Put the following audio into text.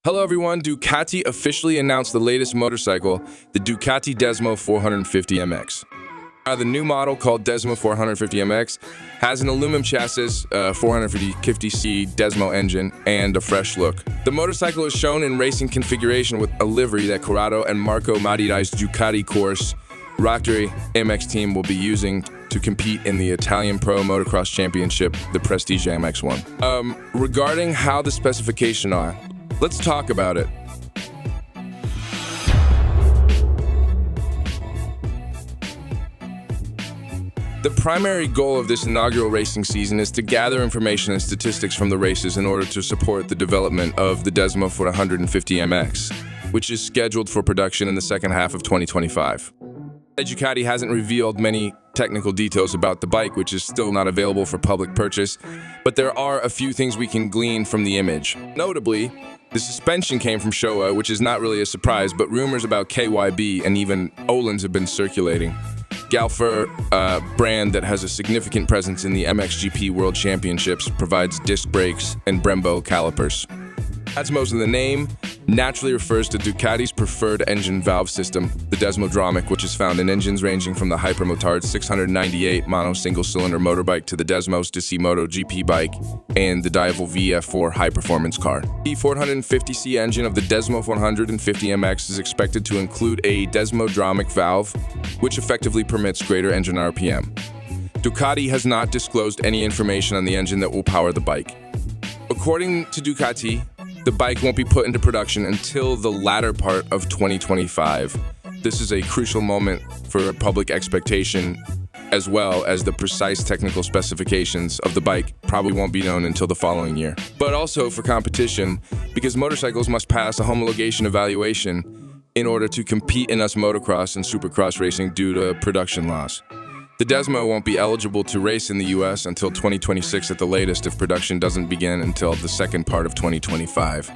Hello everyone, Ducati officially announced the latest motorcycle, the Ducati Desmo450 MX. The new model called Desmo450 MX has an aluminum chassis, 450cc Desmo engine, and a fresh look. The motorcycle is shown in racing configuration with a livery that Corrado and Maddie's Ducati Corse Ducati MX team will be using to compete in the Italian Pro Motocross Championship, the Prestige MX1. Regarding how the specifications are, let's talk about it. The primary goal of this inaugural racing season is to gather information and statistics from the races in order to support the development of the Desmo450 MX, which is scheduled for production in the second half of 2025. Ducati hasn't revealed many technical details about the bike, which is still not available for public purchase, but there are a few things we can glean from the image. Notably, the suspension came from Showa, which is not really a surprise, but rumors about KYB and even Ohlins have been circulating. Galfer, a brand that has a significant presence in the MXGP World Championships, provides disc brakes and Brembo calipers. As most of the name naturally refers to Ducati's preferred engine valve system, the Desmo, which is found in engines ranging from the Hypermotard 698 mono single-cylinder motorbike to the Desmo's DC MotoGP bike and the Dival VF4 high-performance car. The 450C engine of the Desmo450 MX is expected to include a Desmo valve, which effectively permits greater engine RPM. Ducati has not disclosed any information on the engine that will power the bike. According to Ducati, the bike won't be put into production until the latter part of 2025. This is a crucial moment for public expectation, as well as the precise technical specifications of the bike probably won't be known until the following year. But also for competition, because motorcycles must pass a homologation evaluation in order to compete in US motocross and supercross racing due to production laws. The Desmo won't be eligible to race in the US until 2026 at the latest if production doesn't begin until the second part of 2025.